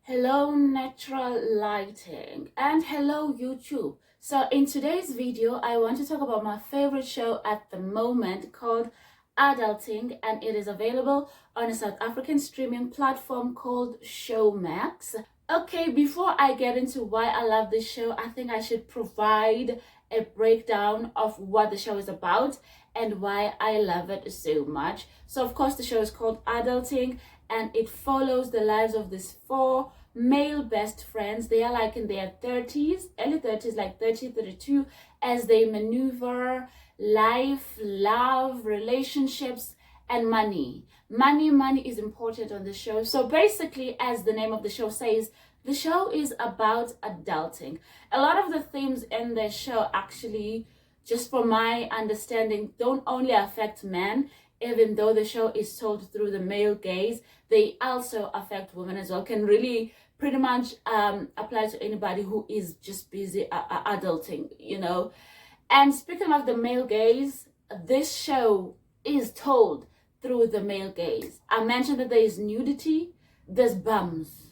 Hello natural lighting and hello YouTube. So in today's video I want to talk about my favorite show at the moment called Adulting, and it is available on a South African streaming platform called Showmax. Okay, before I get into why I love this show, I think I should provide a breakdown of what the show is about and why I love it so much. So of course the show is called Adulting, and it follows the lives of these four male best friends. They are like in their 30s, early 30s, like 30, 32, as they maneuver life, love, relationships, and money. Money is important on the show. So basically, as the name of the show says, the show is about adulting. A lot of the themes in the show actually, just from my understanding, don't only affect men. Even though the show is told through the male gaze, they also affect women as well. Can really pretty much apply to anybody who is just busy adulting, you know. And speaking of the male gaze, this show is told through the male gaze. I mentioned that there is nudity, there's bums,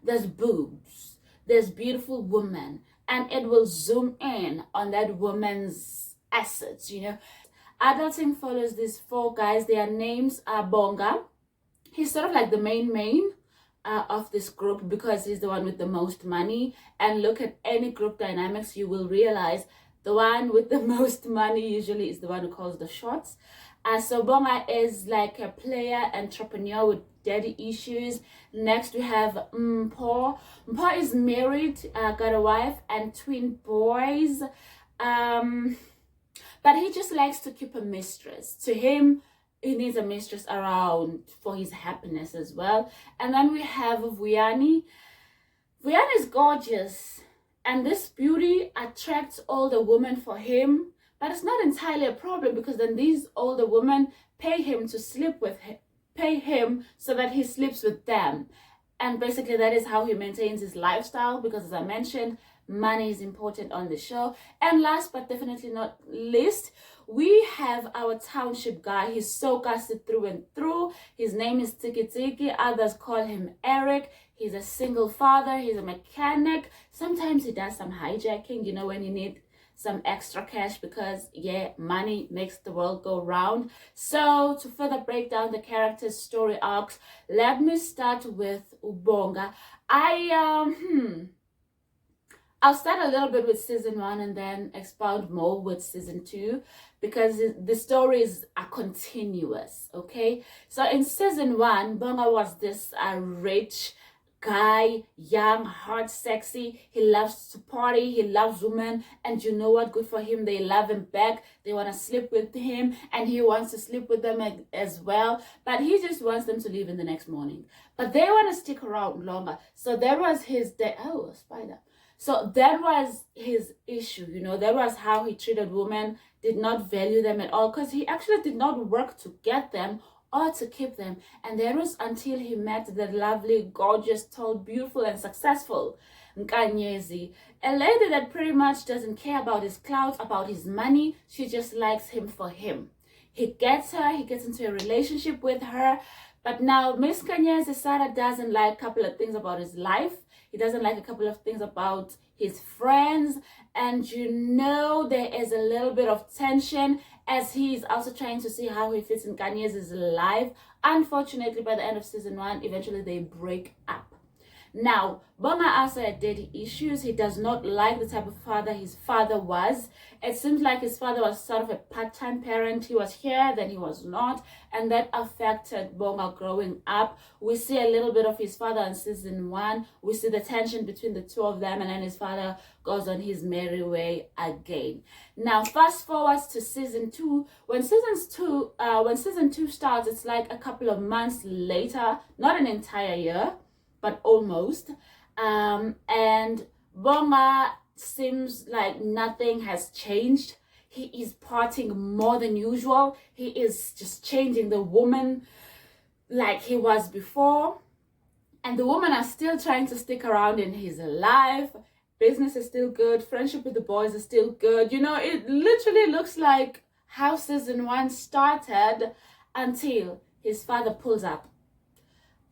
there's boobs, there's beautiful women, and it will zoom in on that woman's assets, you know. Adulting follows these four guys. Their names are Bonga. He's sort of like the main of this group because he's the one with the most money. And look at any group dynamics, you will realize the one with the most money usually is the one who calls the shots. So Bonga is like a player entrepreneur with daddy issues. Next we have Mpho. Mpho is married, got a wife and twin boys. But he just likes to keep a mistress. To him, he needs a mistress around for his happiness as well. And then we have Vuyani. Vuyani is gorgeous, and this beauty attracts older women for him. But it's not entirely a problem because then these older women pay him to sleep with him, pay him so that he sleeps with them. And basically that is how he maintains his lifestyle because, as I mentioned, money is important on the show. And last but definitely not least, we have our township guy. He's so casted through and through. His name is Tsiki. Others call him Eric. He's a single father. He's a mechanic. Sometimes he does some hijacking, you know, when you need some extra cash because, yeah, money makes the world go round. So to further break down the characters' story arcs, let me start with Bonga. I'll start a little bit with season 1 and then expound more with season 2 because the stories are continuous, okay? So in season 1, Bonga was this rich guy, young, hot, sexy. He loves to party, he loves women, and you know what? Good for him. They love him back. They want to sleep with him, and he wants to sleep with them as well. But he just wants them to leave in the next morning. But they want to stick around longer. So that was his oh, a spider. So that was his issue, you know. That was how he treated women, did not value them at all, because he actually did not work to get them or to keep them. And that was until he met that lovely, gorgeous, tall, beautiful, and successful Nkanyezi, a lady that pretty much doesn't care about his clout, about his money. She just likes him for him. He gets her, he gets into a relationship with her. But now Miss Nkanyezi Sarah doesn't like a couple of things about his life. He doesn't like a couple of things about his friends. And you know there is a little bit of tension as he is also trying to see how he fits in Kanye's life. Unfortunately, by the end of season 1, eventually they break up. Now, Bonga also had daddy issues. He does not like the type of father his father was. It seems like his father was sort of a part-time parent. He was here, then he was not. And that affected Bonga growing up. We see a little bit of his father in season 1. We see the tension between the two of them. And then his father goes on his merry way again. Now, fast forward to season 2. When season 2 starts, it's like a couple of months later. Not an entire year, but almost. And Bonga seems like nothing has changed. He is partying more than usual. He is just changing the woman like he was before. And the women are still trying to stick around in his life. Business is still good. Friendship with the boys is still good. You know, it literally looks like how season 1 started until his father pulls up.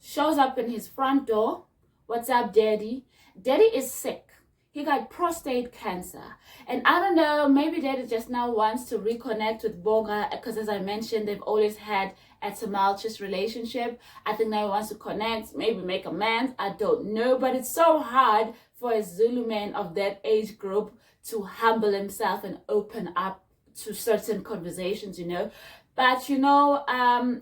Shows up in his front door What's up, Daddy? Daddy is sick. He got prostate cancer. And I don't know, maybe Daddy just now wants to reconnect with Bonga because, as I mentioned, they've always had a tumultuous relationship. I think now he wants to connect, maybe make amends. I don't know. But it's so hard for a Zulu man of that age group to humble himself and open up to certain conversations, you know. But you know,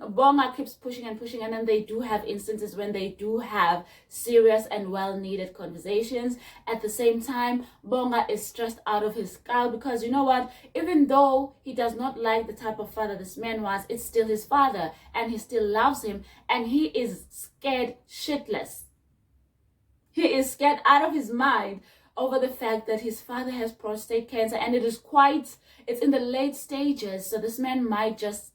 Bonga keeps pushing and pushing, and then they do have instances when they do have serious and well-needed conversations. At the same time, Bonga is stressed out of his skull because, you know what, even though he does not like the type of father this man was, it's still his father and he still loves him, and he is scared shitless. He is scared out of his mind over the fact that his father has prostate cancer, and it's in the late stages, so this man might just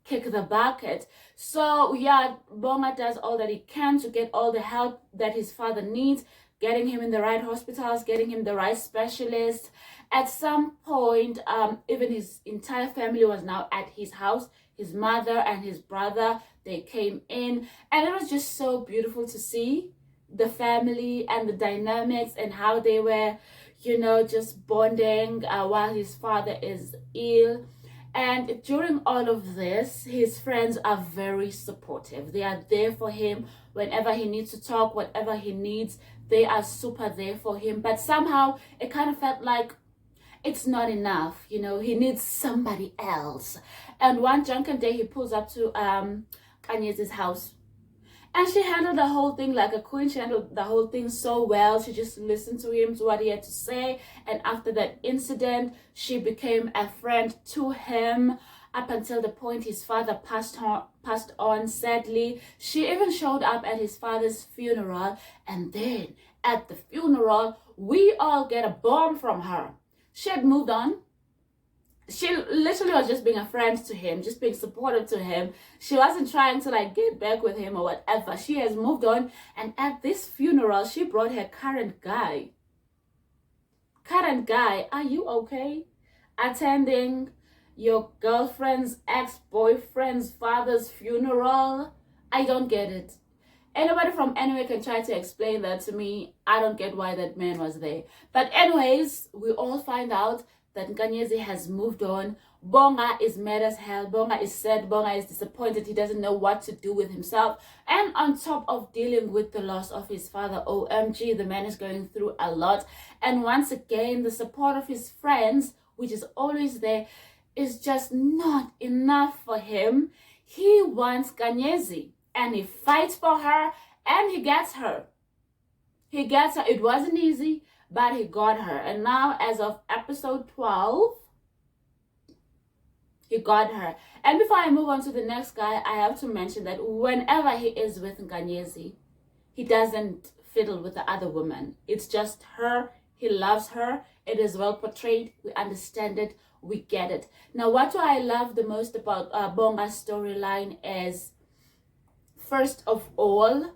kick the bucket. So yeah, Bonga does all that he can to get all the help that his father needs, getting him in the right hospitals, getting him the right specialists. At some point, even his entire family was now at his house. His mother and his brother, they came in, and it was just so beautiful to see the family and the dynamics and how they were, you know, just bonding while his father is ill. And during all of this, his friends are very supportive. They are there for him whenever he needs to talk, whatever he needs. They are super there for him. But somehow it kind of felt like it's not enough, you know, he needs somebody else. And one drunken day he pulls up to Kanye's house. And she handled the whole thing like a queen. She handled the whole thing so well. She just listened to him, to what he had to say. And after that incident, she became a friend to him up until the point his father passed on, sadly. She even showed up at his father's funeral. And then at the funeral, we all get a bomb from her. She had moved on. She literally was just being a friend to him, just being supportive to him. She wasn't trying to like get back with him or whatever. She has moved on. And at this funeral, she brought her current guy. Current guy, are you okay? Attending your girlfriend's ex-boyfriend's father's funeral? I don't get it. Anybody from anywhere can try to explain that to me. I don't get why that man was there. But anyways, we all find out that Nkanyezi has moved on. Bonga is mad as hell. Bonga is sad. Bonga is disappointed. He doesn't know what to do with himself. And on top of dealing with the loss of his father, OMG, the man is going through a lot. And once again, the support of his friends, which is always there, is just not enough for him. He wants Nkanyezi, and he fights for her, and he gets her. He gets her. It wasn't easy, but he got her. And now, as of episode 12, he got her. And before I move on to the next guy, I have to mention that whenever he is with Nkanyezi, he doesn't fiddle with the other woman. It's just her. He loves her. It is well portrayed. We understand it. We get it. Now, what do I love the most about Bonga's storyline is, first of all,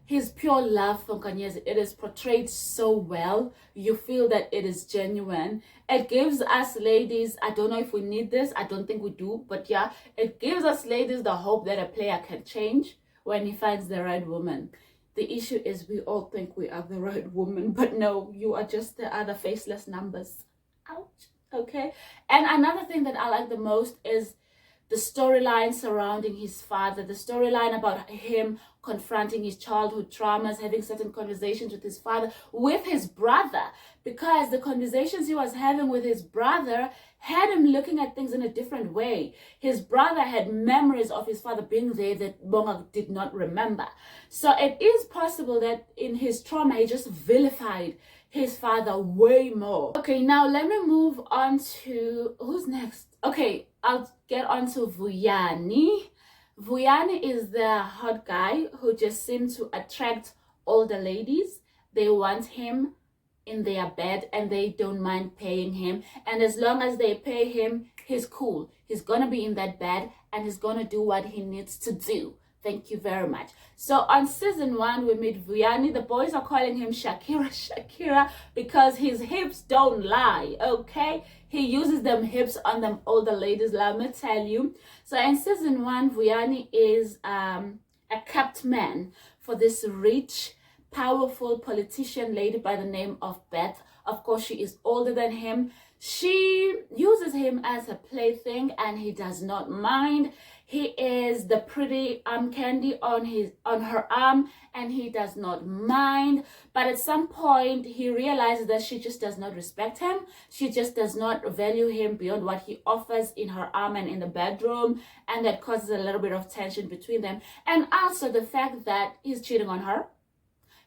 his pure love for Nkanyezi. It is portrayed so well. You feel that it is genuine. It gives us ladies, I don't know if we need this, I don't think we do, but yeah, it gives us ladies the hope that a player can change when he finds the right woman. The issue is we all think we are the right woman, but no, you are just the other faceless numbers. Ouch. Okay. And another thing that I like the most is the storyline surrounding his father, the storyline about him confronting his childhood traumas, having certain conversations with his father, with his brother, because the conversations he was having with his brother had him looking at things in a different way. His brother had memories of his father being there that Bonga did not remember. So it is possible that in his trauma, he just vilified his father way more. Okay, now let me move on to, who's next? Okay, I'll get on to Vuyani. Vuyani is the hot guy who just seems to attract all the ladies. They want him in their bed and they don't mind paying him. And as long as they pay him, he's cool. He's gonna be in that bed and he's gonna do what he needs to do. Thank you very much. So on season 1, we meet Vuyani. The boys are calling him Shakira because his hips don't lie, okay? He uses them hips on them older ladies, let me tell you. So in season 1, Vuyani is a kept man for this rich, powerful politician lady by the name of Beth. Of course, she is older than him. She uses him as a plaything, and he does not mind. He is the pretty candy on her arm, and he does not mind. But at some point, he realizes that she just does not respect him. She just does not value him beyond what he offers in her arm and in the bedroom, and that causes a little bit of tension between them. And also the fact that he's cheating on her.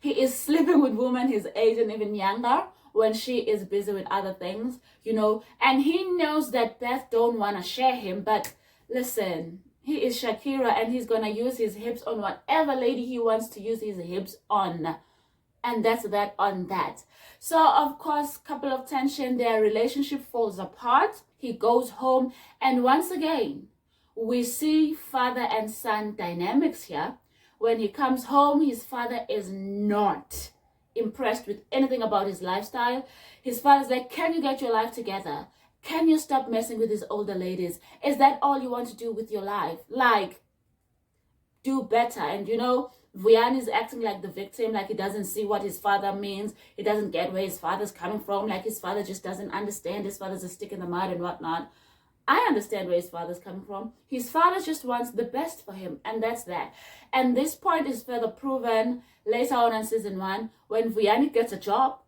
He is sleeping with women his age and even younger when she is busy with other things, you know. And he knows that Beth don't want to share him, but listen, he is Shakira, and he's going to use his hips on whatever lady he wants to use his hips on. And that's that on that. So, of course, couple of tension, their relationship falls apart. He goes home, and once again, we see father and son dynamics here. When he comes home, his father is not impressed with anything about his lifestyle. His father's like, can you get your life together? Can you stop messing with these older ladies? Is that all you want to do with your life? Like, do better. And you know, Vuyani is acting like the victim, like he doesn't see what his father means. He doesn't get where his father's coming from. Like his father just doesn't understand. His father's a stick in the mud and whatnot. I understand where his father's coming from. His father just wants the best for him, and that's that. And this point is further proven later on in season 1 when Vuyani gets a job,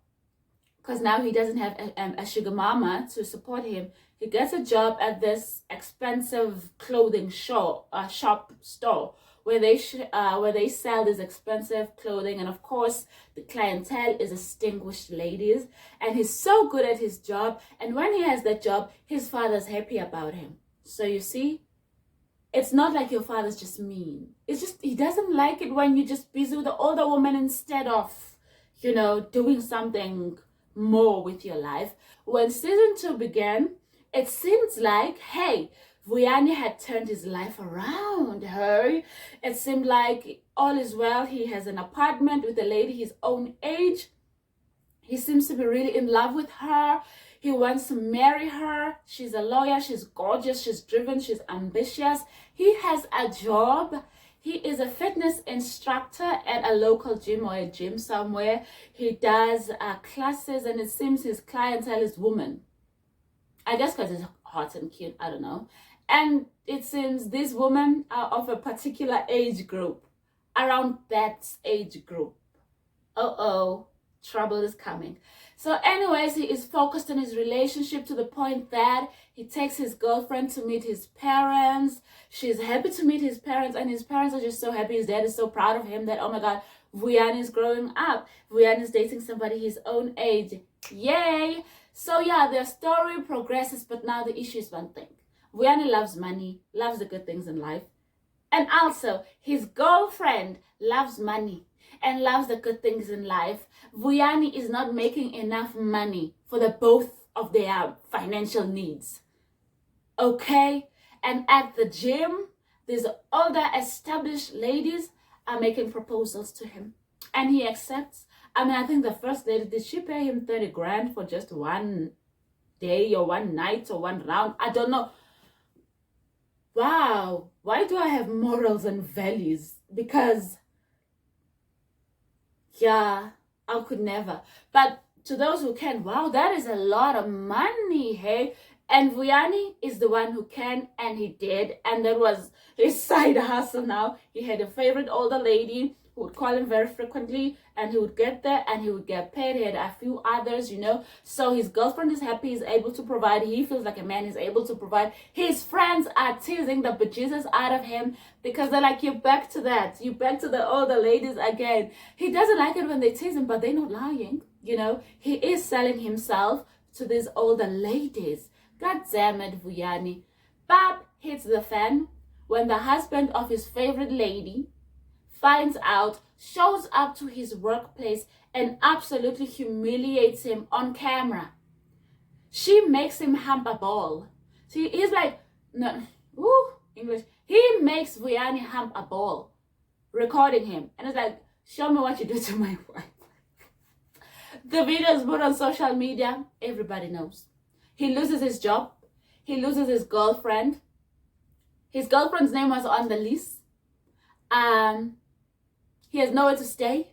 because now he doesn't have a sugar mama to support him. He gets a job at this expensive clothing shop store where they sell this expensive clothing, and of course the clientele is distinguished ladies, and he's so good at his job, and when he has that job, his father's happy about him. So you see, it's not like your father's just mean. It's just he doesn't like it when you're just busy with the older woman instead of, you know, doing something more with your life. When season 2 began, it seems like, hey, Vuyani had turned his life around. It seemed like all is well. He has an apartment with a lady his own age. He seems to be really in love with her. He wants to marry her. She's a lawyer. She's gorgeous. She's driven. She's ambitious. He has a job. He is a fitness instructor at a local gym or a gym somewhere. He does classes, and it seems his clientele is women. I guess because he's hot and cute. I don't know. And it seems these women are of a particular age group, around Beth's age group. Trouble is coming. So anyways, he is focused on his relationship to the point that he takes his girlfriend to meet his parents. She's happy to meet his parents, and his parents are just so happy. His dad is so proud of him that, oh my God, Vuyani is growing up. Vuyani is dating somebody his own age. Yay! So yeah, their story progresses, but now the issue is one thing. Vuyani loves money, loves the good things in life. And also, his girlfriend loves money and loves the good things in life. Vuyani is not making enough money for the both of their financial needs. Okay? And at the gym, these older established ladies are making proposals to him. And he accepts. I mean, I think the first lady, did she pay him 30 grand for just one day or one night or one round? I don't know. Wow, why do I have morals and values? Because, yeah, I could never. But to those who can, wow, that is a lot of money, hey? And Vuyani is the one who can, and he did. And that was his side hustle now. He had a favorite older lady who would call him very frequently, and he would get there and he would get paid. He had a few others, you know. So his girlfriend is happy, he's able to provide. He feels like a man, he's able to provide. His friends are teasing the bejesus out of him because they're like, you're back to that. You're back to the older ladies again. He doesn't like it when they tease him, but they're not lying, you know. He is selling himself to these older ladies. God damn it, Vuyani. Bob hits the fan when the husband of his favorite lady finds out, shows up to his workplace, and absolutely humiliates him on camera. She makes him hump a ball. See, he's like, no, English. He makes Vuyani hump a ball, recording him. And it's like, show me what you do to my wife. The video is put on social media. Everybody knows. He loses his job. He loses his girlfriend. His girlfriend's name was on the list. He has nowhere to stay.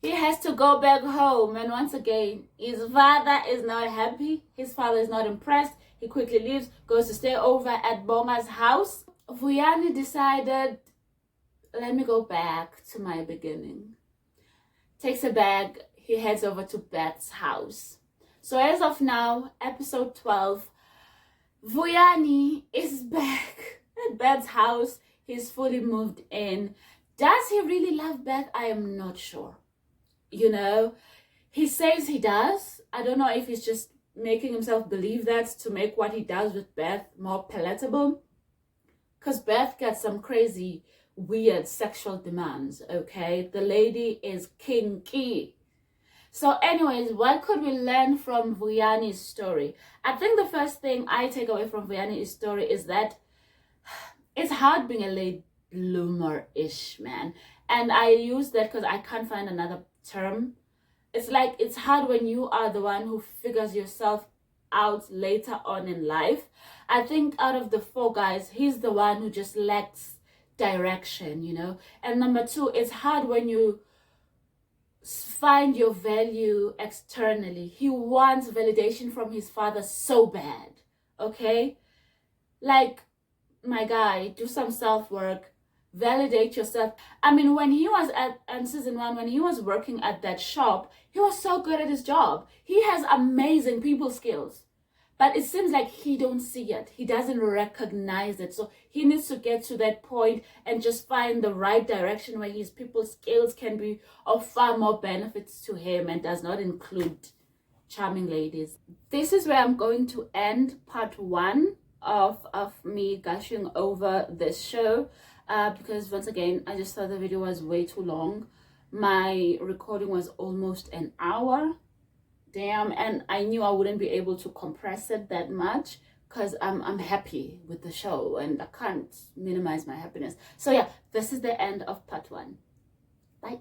He has to go back home, and once again, his father is not happy. His father is not impressed. He quickly leaves, goes to stay over at Bonga's house. Vuyani decided, let me go back to my beginning. Takes a bag, he heads over to Beth's house. So as of now, episode 12, Vuyani is back at Beth's house. He's fully moved in. Does he really love Beth? I am not sure. You know, he says he does. I don't know if he's just making himself believe that to make what he does with Beth more palatable. Because Beth gets some crazy, weird sexual demands, okay? The lady is kinky. So anyways, what could we learn from Vuyani's story? I think the first thing I take away from Vuyani's story is that it's hard being a late bloomer-ish, man. And I use that because I can't find another term. It's like it's hard when you are the one who figures yourself out later on in life. I think out of the 4 guys, he's the one who just lacks direction, you know. And number 2, it's hard when you find your value externally. He wants validation from his father so bad, okay? Like, my guy, do some self-work, validate yourself. I mean, when he was in season 1, when he was working at that shop, he was so good at his job. He has amazing people skills, but it seems like he don't see it. He doesn't recognize it. So he needs to get to that point and just find the right direction where his people skills can be of far more benefits to him and does not include charming ladies. This is where I'm going to end part 1 of me gushing over this show. Because once again, I just thought the video was way too long. My recording was almost an hour. Damn, and I knew I wouldn't be able to compress it that much because I'm happy with the show and I can't minimize my happiness. So yeah, this is the end of part 1. Bye.